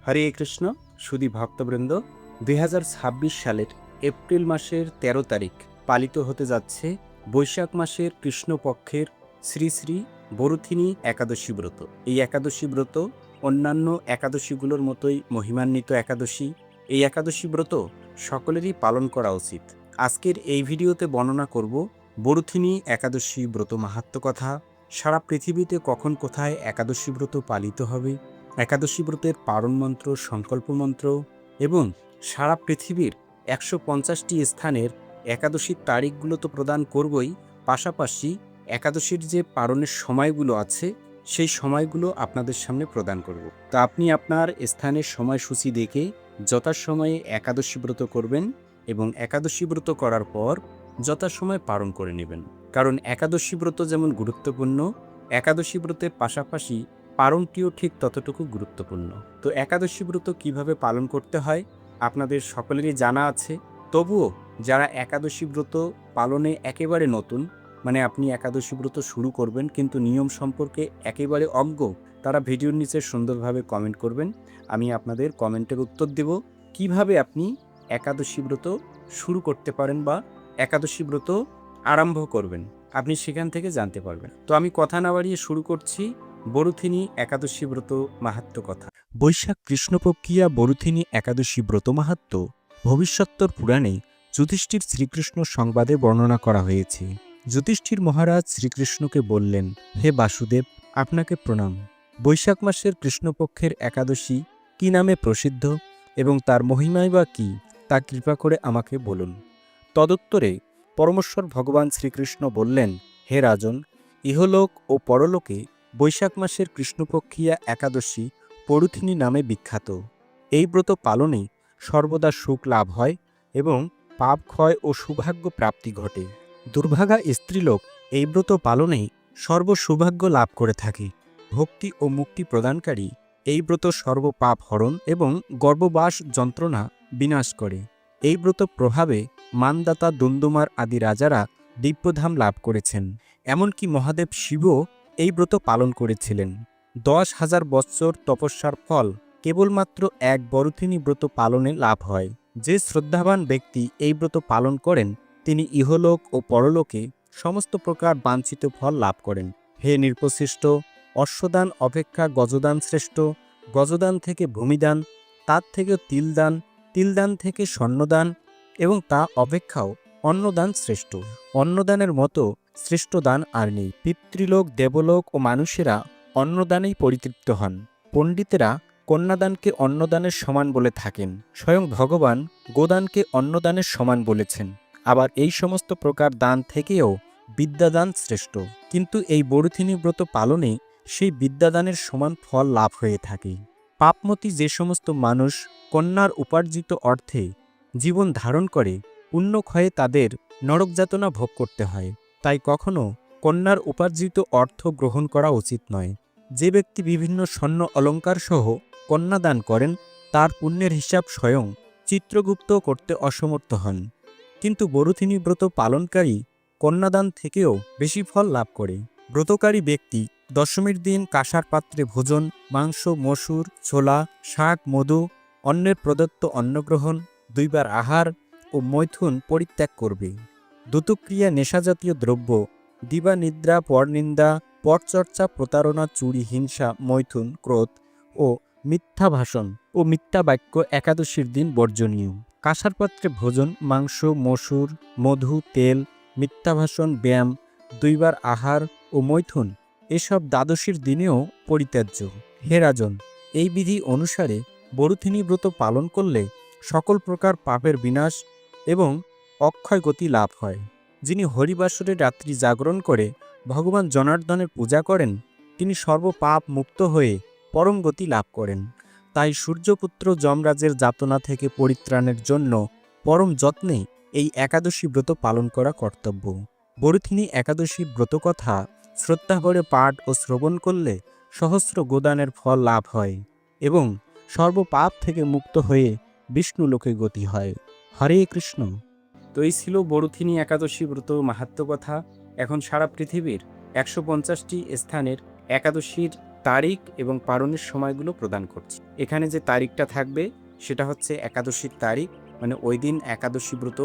হরে কৃষ্ণ সুধী ভক্তবৃন্দ, 2026 সালের এপ্রিল মাসের 13 তারিখ পালিত হতে যাচ্ছে বৈশাখ মাসের কৃষ্ণপক্ষের শ্রী শ্রী বরুথিনী একাদশী ব্রত। এই একাদশী ব্রত অন্যান্য একাদশীগুলোর মতোই মহিমান্বিত একাদশী। এই একাদশী ব্রত সকলেরই পালন করা উচিত। আজকের এই ভিডিওতে বর্ণনা করব বরুথিনী একাদশী ব্রত মাহাত্ম্য কথা, সারা পৃথিবীতে কখন কোথায় একাদশী ব্রত পালিত হবে, একাদশী ব্রতের পারণ মন্ত্র, সংকল্প মন্ত্র এবং সারা পৃথিবীর 150টি স্থানের একাদশীর তারিখগুলো তো প্রদান করবই, পাশাপাশি একাদশীর যে পারণের সময়গুলো আছে সেই সময়গুলো আপনাদের সামনে প্রদান করব। তা আপনি আপনার স্থানের সময়সূচি দেখে যথাসময়ে একাদশী ব্রত করবেন এবং একাদশী ব্রত করার পর যথাসময়ে পালন করে নেবেন। কারণ একাদশী ব্রত যেমন গুরুত্বপূর্ণ, একাদশী ব্রতের পাশাপাশি পালনটিও ঠিক ততটুকু গুরুত্বপূর্ণ। তো একাদশী ব্রত কিভাবে পালন করতে হয় আপনাদের সকলেরই জানা আছে। তবুও যারা একাদশী ব্রত পালনে একেবারে নতুন, মানে আপনি একাদশী ব্রত শুরু করবেন কিন্তু নিয়ম সম্পর্কে একেবারে অজ্ঞ, তারা ভিডিওর নিচে সুন্দরভাবে কমেন্ট করবেন। আমি আপনাদের কমেন্টের উত্তর দেব কিভাবে আপনি একাদশী ব্রত শুরু করতে পারেন বা একাদশী ব্রত আরম্ভ করবেন, আপনি সেখান থেকে জানতে পারবেন। তো আমি কথা না বাড়িয়ে শুরু করছি বরুথিনী একাদশী ব্রত মাহাত্ম্য কথা। বৈশাখ কৃষ্ণপক্ষিয়া বরুথিনী একাদশী ব্রত মাহাত্ম্য ভবিষ্যত্তর পুরাণে যুধিষ্ঠির শ্রীকৃষ্ণ সংবাদে বর্ণনা করা হয়েছে। যুধিষ্ঠির মহারাজ শ্রীকৃষ্ণকে বললেন, হে বাসুদেব, আপনাকে প্রণাম। বৈশাখ মাসের কৃষ্ণপক্ষের একাদশী কি নামে প্রসিদ্ধ এবং তার মহিমাই বা কি, তা কৃপা করে আমাকে বলুন। তদুত্তরে পরমেশ্বর ভগবান শ্রীকৃষ্ণ বললেন, হে রাজন, ইহলোক ও পরলোকে বৈশাখ মাসের কৃষ্ণপক্ষিয়া একাদশী বরুথিনী নামে বিখ্যাত। এই ব্রত পালনে সর্বদা সুখ লাভ হয় এবং পাপ ক্ষয় ও সৌভাগ্য প্রাপ্তি ঘটে। দুর্ভাগা স্ত্রীলোক এই ব্রত পালনে সর্বসৌভাগ্য লাভ করে থাকে। ভক্তি ও মুক্তি প্রদানকারী এই ব্রত সর্বপাপ হরণ এবং গর্ভবাস যন্ত্রণা বিনাশ করে। এই ব্রত প্রভাবে মানদাতা, দুন্দুমার আদি রাজারা দিব্যধাম লাভ করেছেন। এমনকি মহাদেব শিবও এই ব্রত পালন করেছিলেন। 10,000 বৎসর তপস্যার ফল কেবলমাত্র এক বরুথিনী ব্রত পালনে লাভ হয়। যে শ্রদ্ধাবান ব্যক্তি এই ব্রত পালন করেন তিনি ইহলোক ও পরলোকে সমস্ত প্রকার বাঞ্ছিত ফল লাভ করেন। হে নৃপশ্রেষ্ঠ, অশ্বদান অপেক্ষা গজদান শ্রেষ্ঠ, গজদান থেকে ভূমিদান, তার থেকে তিলদান, তিলদান থেকে স্বর্ণদান এবং তা অপেক্ষাও অন্নদান শ্রেষ্ঠ। অন্নদানের মতো শ্রেষ্ঠ দান আর নেই। পিতৃলোক, দেবলোক ও মানুষেরা অন্নদানেই পরিতৃপ্ত হন। পণ্ডিতেরা কন্যাদানকে অন্নদানের সমান বলে থাকেন। স্বয়ং ভগবান গোদানকে অন্নদানের সমান বলেছেন। আবার এই সমস্ত প্রকার দান থেকেও বিদ্যাদান শ্রেষ্ঠ। কিন্তু এই বরুথিনী ব্রত পালনে সেই বিদ্যাদানের সমান ফল লাভ হয়ে থাকে। পাপমতী যে সমস্ত মানুষ কন্যার উপার্জিত অর্থে জীবন ধারণ করে, পুণ্যক্ষয়ে তাদের নরকযাতনা ভোগ করতে হয়। তাই কখনো কন্যার উপার্জিত অর্থ গ্রহণ করা উচিত নয়। যে ব্যক্তি বিভিন্ন স্বর্ণ অলঙ্কার সহ কন্যাদান করেন তার পুণ্যের হিসাব স্বয়ং চিত্রগুপ্ত করতে অসমর্থ হন। কিন্তু বরুথিনী ব্রত পালনকারী কন্যাদান থেকেও বেশি ফল লাভ করে। ব্রতকারী ব্যক্তি দশমীর দিন কাঁসার পাত্রে ভোজন, মাংস, মসুর, ছোলা, শাক, মধু, অন্যের প্রদত্ত অন্নগ্রহণ, 2 বার আহার ও মৈথুন পরিত্যাগ করবে। দূতক্রিয়া, নেশাজাতীয় দ্রব্য, দিবানিদ্রা, পরনিন্দা, পরচর্চা, প্রতারণা, চুরি, হিংসা, মৈথুন, ক্রোধ ও মিথ্যা ভাষণ ও মিথ্যা বাক্য একাদশীর দিন বর্জনীয়। কাঁসার পাত্রে ভোজন, মাংস, মসুর, মধু, তেল, মিথ্যা ভাষণ, ব্যায়াম, 2 বার আহার ও মৈথুন এসব দ্বাদশীর দিনেও পরিত্যাজ্য। হে রাজন, এই বিধি অনুসারে বরুথিনী ব্রত পালন করলে সকল প্রকার পাপের বিনাশ এবং অক্ষয় গতি লাভ হয়। যিনি হরিবাসরের রাত্রি জাগরণ করে ভগবান জনার্দনের পূজা করেন তিনি সর্বপাপ মুক্ত হয়ে পরম গতি লাভ করেন। তাই সূর্যপুত্র যমরাজের যাতনা থেকে পরিত্রাণের জন্য পরম যত্নে এই একাদশী ব্রত পালন করা কর্তব্য। বরুথিনী একাদশী ব্রতকথা শ্রদ্ধাভরে পাঠ ও শ্রবণ করলে সহস্র গোদানের ফল লাভ হয় এবং সর্বপাপ থেকে মুক্ত হয়ে বিষ্ণু লোকে গতি হয়। হরে কৃষ্ণ। তো এই ছিল বরুথিনী একাদশী ব্রত মাহাত্ম্য কথা। এখন সারা পৃথিবীর 150টি স্থানের একাদশীর তারিখ এবং পালনের সময়গুলো প্রদান করছি। এখানে যে তারিখটা থাকবে সেটা হচ্ছে একাদশীর তারিখ, মানে ওই দিন একাদশী ব্রত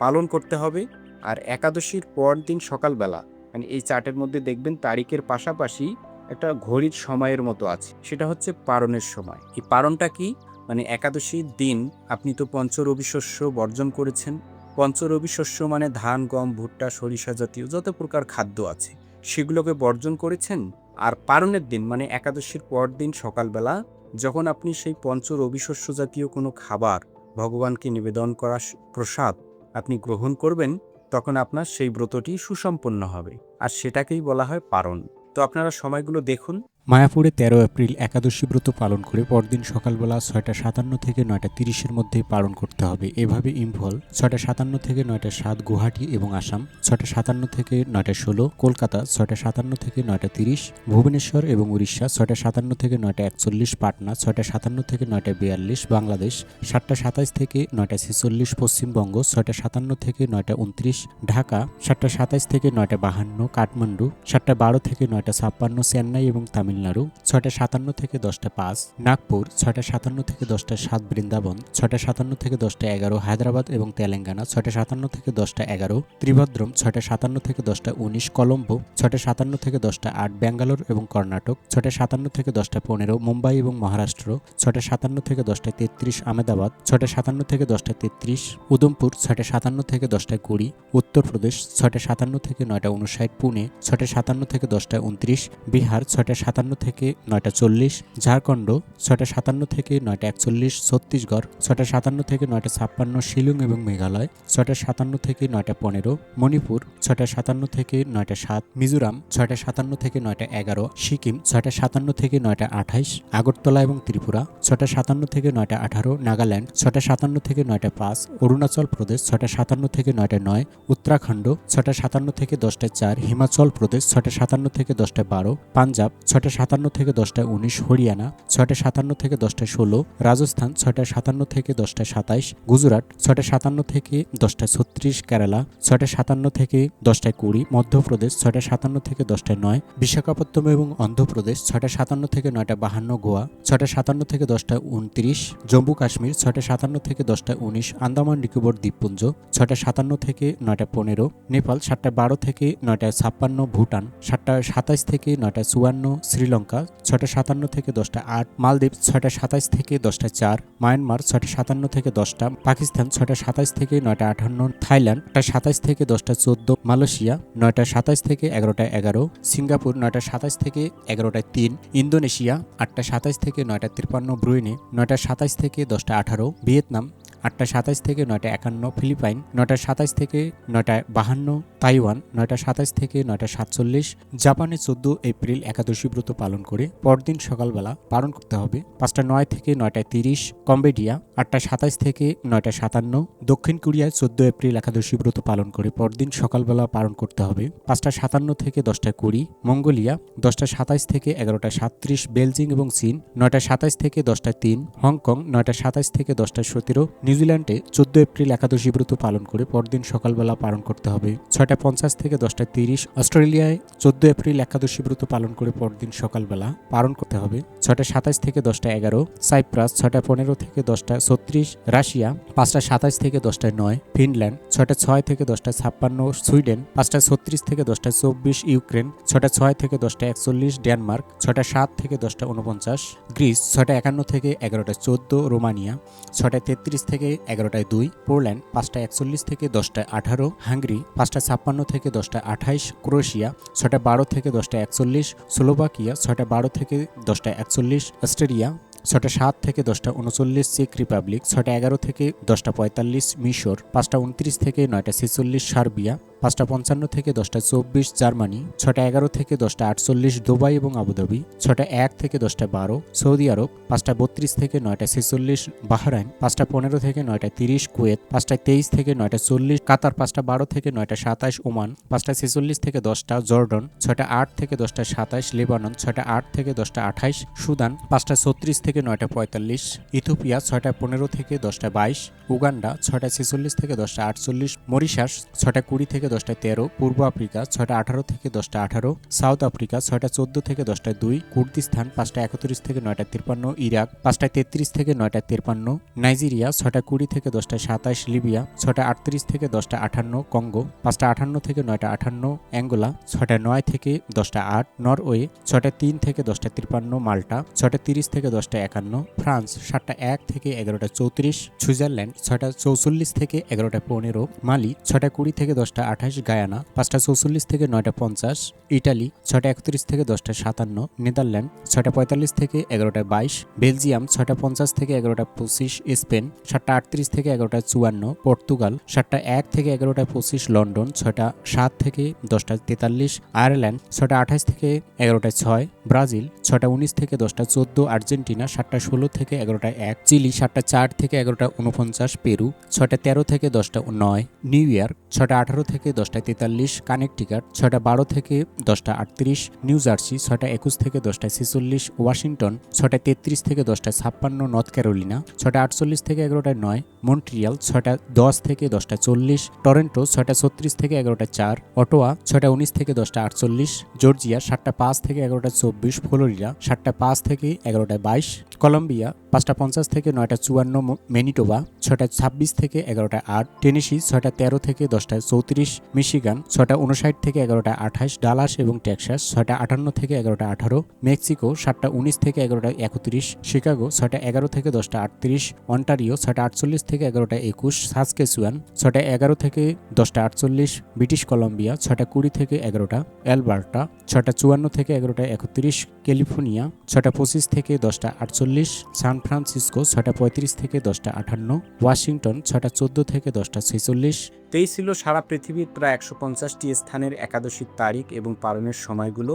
পালন করতে হবে। আর একাদশীর পর দিন সকালবেলা, মানে এই চার্টের মধ্যে দেখবেন তারিখের পাশাপাশি একটা ঘড়ির সময়ের মতো আছে, সেটা হচ্ছে পারণের সময়। এই পারণটা কি, মানে একাদশীর দিন আপনি তো পঞ্চরবি শস্য বর্জন করেছেন। পঞ্চরবি শস্য মানে ধান, গম, ভুট্টা, সরিষা জাতীয় যত প্রকার খাদ্য আছে সেগুলোকে বর্জন করেছেন। আর পারণের দিন মানে একাদশীর পর দিন সকালবেলা যখন আপনি সেই পঞ্চরবি শস্য জাতীয় কোনো খাবার, ভগবানকে নিবেদন করা প্রসাদ আপনি গ্রহণ করবেন, তখন আপনার সেই ব্রতটি সুসম্পন্ন হবে। আর সেটাকেই বলা হয় পারণ। তো আপনারা সময়গুলো দেখুন। মায়াপুরে 13 এপ্রিল একাদশী ব্রত পালন করে পরদিন সকালবেলা 6:57 থেকে 9:30-এর মধ্যে পালন করতে হবে। এভাবে ইম্ফল 6:57 থেকে 9:07, গুয়াহাটি এবং আসাম 6:57 থেকে 9:16, কলকাতা 6:57 থেকে 9:30, ভুবনেশ্বর এবং উড়িষ্যা 6:57 থেকে 9:41, পাটনা 6:57 থেকে 9:42, বাংলাদেশ 7:27 থেকে 9:46, পশ্চিমবঙ্গ 6:57 থেকে 9:29, ঢাকা 7:27 থেকে 9:52, কাঠমান্ডু 7:12 থেকে 9:56, চেন্নাই এবং তামিলনাড়ু 6:57 থেকে 10:05, নাগপুর 6:57 থেকে 10:07, বৃন্দাবন 6:57 থেকে 10:11, হায়দ্রাবাদ এবং তেলেঙ্গানা 6:57 থেকে 10:11, ত্রিভদ্রম 6:57 থেকে 10:19, কলম্বো 6:57 থেকে 10:08, ব্যাঙ্গালোর এবং কর্ণাটক 6:57 থেকে 10:15, মুম্বাই এবং মহারাষ্ট্র 6:57 থেকে 10:33, আহমেদাবাদ 6:57 থেকে 10:33, উদমপুর 6:57 থেকে 10:20, উত্তরপ্রদেশ 6:57 থেকে 9:59, পুনে 6:57 থেকে 10:29, বিহার 6:57 থেকে 9:40, ঝাড়খণ্ড 6:57 থেকে 9:41, ছত্তিশগড় 6:57 থেকে 9:56, শিলং এবং মেঘালয় 6:57 থেকে 9:15, মণিপুর 6:57 থেকে 9:07, মিজোরাম 6:57 থেকে 9:11, সিকিম 6:57 থেকে 9:28, আগরতলা এবং ত্রিপুরা 6:57 থেকে 9:18, নাগাল্যান্ড 6:57 থেকে 9:05, অরুণাচল প্রদেশ 6:57 থেকে 9:09, উত্তরাখণ্ড 6:57 থেকে 10:04, হিমাচল প্রদেশ 6:57 থেকে 10:12, পাঞ্জাব 6:57 থেকে 10:19, হরিয়ানা 6:57 থেকে 10:16, রাজস্থান 6:57 থেকে 10:27, গুজরাট 6:57 থেকে 10:36, কেরালা 6:57 থেকে 10:20, মধ্যপ্রদেশ 6:57 থেকে 10:09, বিশাখাপত্তনম এবং অন্ধ্রপ্রদেশ 6:57 থেকে 9:52, গোয়া 6:57 থেকে 10:29, জম্মু কাশ্মীর 6:57 থেকে 10:19, আন্দামান নিকোবর দ্বীপপুঞ্জ 6:57 থেকে 9:15, নেপাল 7:12 থেকে 9:56, ভুটান 7:27 থেকে 9:54, শ্রীলঙ্কা 6:57 থেকে 10:08, মালদ্বীপ 6:27 থেকে 10:04, মায়ানমার 6:57 থেকে 10টা, পাকিস্তান 6:27 থেকে 9:58, থাইল্যান্ড 8:27 থেকে 10:14, মালয়েশিয়া 9:27 থেকে 11:11, সিঙ্গাপুর 9:27 থেকে 11:03, ইন্দোনেশিয়া 8:27 থেকে 9:53, ব্রুনেই 9:27 থেকে 10:18, ভিয়েতনাম 8:27 থেকে 9:51, ফিলিপাইন 9:27 থেকে 9:52, তাইওয়ান 9:27 থেকে 9:47, জাপানে 14 এপ্রিল একাদশী ব্রত পালন করে পরদিন সকালবেলা পালন করতে হবে 5:09 থেকে 9:30, কম্বোডিয়া 8:27 থেকে 9:57, দক্ষিণ কোরিয়ায় 14 এপ্রিল একাদশী ব্রত পালন করে পরদিন সকালবেলা পালন করতে হবে 5:57 থেকে 10:20, মঙ্গোলিয়া 10:27 থেকে 11:37, বেলজিং এবং চীন 9:27 থেকে 10:03, হংকং 9:27 থেকে 10:17, নিউজিল্যান্ডে 14 এপ্রিল একাদশী ব্রত পালন করে পরদিন সকালবেলা পালন করতে হবে 6:50 থেকে 10:30, অস্ট্রেলিয়ায় 14 এপ্রিল একাদশী ব্রত পালন করে পরদিন সকালবেলা পালন করতে হবে 6:27 থেকে 10:11, সাইপ্রাস 6:15 থেকে 10:36, রাশিয়া 5:27 থেকে 10:09, ফিনল্যান্ড 6:06 থেকে 10:56, সুইডেন 5:36 থেকে 10:24, ইউক্রেন 6:06 থেকে 10:41, ডেনমার্ক 6:07 থেকে 10:49, গ্রিস 6:51 থেকে 11:14, রোমানিয়া 6:33 থেকে 11:02, পোল্যান্ড 5:41 থেকে 10:18, হাঙ্গেরি 5:56 থেকে 10:28, ক্রোয়েশিয়া 6:12 থেকে 10:41, স্লোভাকিয়া 6:12 থেকে 10:41, অস্ট্রেলিয়া 6:07 থেকে 10:39, চেক রিপাবলিক 6:11 থেকে 10:45, মিশর 5:29 থেকে 9:46, সার্বিয়া 5:55 থেকে 10:24, জার্মানি 6:11 থেকে 10:48, দুবাই এবং আবুধাবি 6:01 থেকে 10:12, সৌদি আরব 5:32 থেকে 9:46, বাহরাইন 5:15 থেকে 9:30, কুয়েত 5:23 থেকে 9:40, কাতার 5:12 থেকে 9:27, ওমান 5:46 থেকে 10টা, জর্ডন 6:08 থেকে 10:27, লেবানন 6:08 থেকে 10:28, সুদান 5:36 থেকে 9:45, ইথিওপিয়া 6:15 থেকে 10:22, উগান্ডা 6:46 থেকে 10:48, মরিশাস 6:20 থেকে থেকে 10টায় 13, পূর্ব আফ্রিকা 6টা 18 থেকে 10টা 18, সাউথ আফ্রিকা 6টা 14 থেকে 10টায় 2, কুর্দিস্তান 5টা 31 থেকে 9টা 53, ইরাক 5টা 33 থেকে 9টা 53, নাইজেরিয়া 6টা 20 থেকে 10টা 27, লিবিয়া 6টা 38 থেকে 10টা 58, কঙ্গো 5টা 58 থেকে 9টা 58, অ্যাঙ্গোলা 6টা 9 থেকে 10টা 8, নরওয়ে 6টা 3 থেকে 10টা 53, মাল্টা 6টা 30 থেকে 10টা 51, ফ্রান্স 7টা 1 থেকে 11টা 34, সুইজারল্যান্ড 6টা 44 থেকে 11টা 15, মালি 6টা 20 থেকে 10টা 28, গায়ানা 5টা 44 থেকে 9টা 50, ইটালি 6টা 31 থেকে 10টা 57, নেদারল্যান্ড 6টা 45 থেকে 11টা 22, বেলজিয়াম 6টা 50 থেকে 11টা 25, স্পেন 7টা 38 থেকে 11টা 54, পর্তুগাল 7টা 1 থেকে 11টা 25, লন্ডন 6টা 7 থেকে 10টা 43, আয়ারল্যান্ড 6টা 28 থেকে 11টা 6, ব্রাজিল 6টা 19 থেকে 10টা 14, আর্জেন্টিনা 7টা 16 থেকে 11টা 1, চিলি 7টা 4 থেকে 11টা 49, পেরু 6টা 13 থেকে 10টা 9, নিউ ইয়র্ক 6টা 18 থেকে 10টা 43, কানেকটিকাট 6টা 12 থেকে 10টা 38, নিউ জার্সি 6টা 21 থেকে 10টা 46, ওয়াশিংটন 6টা 33 থেকে 10টা 56, নর্থ ক্যারোলিনা 6টা 48 থেকে 11টা 9, মন্ট্রিয়াল 6টা 10 থেকে 10টা 40, টরন্টো 6টা 36 থেকে 11টা 4, অটোয়া 6টা 19 থেকে 10টা 48, জর্জিয়া 7টা 5 থেকে 11টা 24, ফ্লোরিডা 7টা 5 থেকে 11টা 22, কলম্বিয়া 5টা 50 থেকে 9টা 54, ম্যানিটোবা 6টা 26 থেকে 11টা 8, টেনেসি 6টা 13 থেকে 10টা 34, মিশিগান 6টা 59 থেকে 11টা 28, ডালাস এবং টেক্সাস 6টা 58 থেকে 11টা 18, মেক্সিকো 7টা 19 থেকে 11টা 31, শিকাগো 6টা 11 থেকে 10টা 38, অন্টারিও 6টা 48 থেকে 11টা 21, সাসকেচুয়ান 6টা 11 থেকে 10টা 48, ব্রিটিশ কলম্বিয়া 6টা 20 থেকে 11টা, অ্যালবার্টা 6টা 54 থেকে 11টা 31, ক্যালিফোর্নিয়া 6টা 25 থেকে 10টা 48, সান ফ্রান্সিসকো 6টা 35 থেকে 10টা 58, ওয়াশিংটন 6টা 14 থেকে 10টা 46। এই ছিল সারা পৃথিবীর প্রায় 150টি স্থানের একাদশীর তারিখ এবং পালনের সময়গুলো।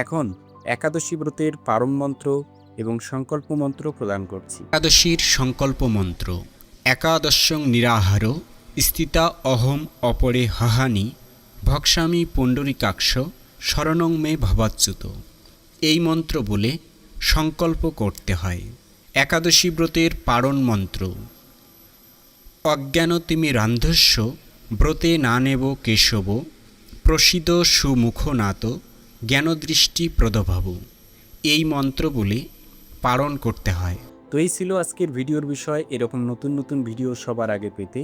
এখন একাদশী ব্রতের পারণ মন্ত্র এবং সংকল্প মন্ত্র প্রদান করছি। একাদশীর সংকল্প মন্ত্র। একাদশং নিরাহার স্থিতা অহম অপরে হাহানি ভক্সামি পুণ্ডরিকাক্ষ শরণং মে ভবাচ্যুত। এই মন্ত্র বলে সংকল্প করতে হয়। একাদশী ব্রতের পারণ মন্ত্র। অজ্ঞানতিমিরান্ধস্য ব্রতে না নেব কেশব প্রসিদ সুমুখনাত জ্ঞানদৃষ্টি প্রদভাব। এই মন্ত্র বলে পারণ করতে হয়। তো এই ছিল আজকের ভিডিওর বিষয়। এরকম নতুন নতুন ভিডিও সবার আগে পেতে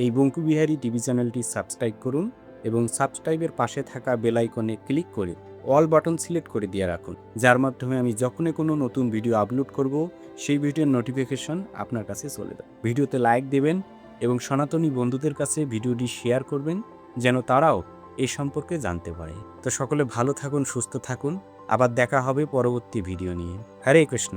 এই বঙ্কুবিহারী টিভি চ্যানেলটি সাবস্ক্রাইব করুন এবং সাবস্ক্রাইবের পাশে থাকা বেল আইকনে ক্লিক করে অল বাটন সিলেক্ট করে দিয়ে রাখুন, যার মাধ্যমে আমি যখনই কোনো নতুন ভিডিও আপলোড করব সেই ভিডিওর নোটিফিকেশন আপনার কাছে চলে যাবে। ভিডিওতে লাইক দেবেন এবং সনাতনী বন্ধুদের কাছে ভিডিওটি শেয়ার করবেন যেন তারাও এই সম্পর্কে জানতে পারে। তো সকলে ভালো থাকুন, সুস্থ থাকুন। আবার দেখা হবে পরবর্তী ভিডিও নিয়ে। হরে কৃষ্ণ।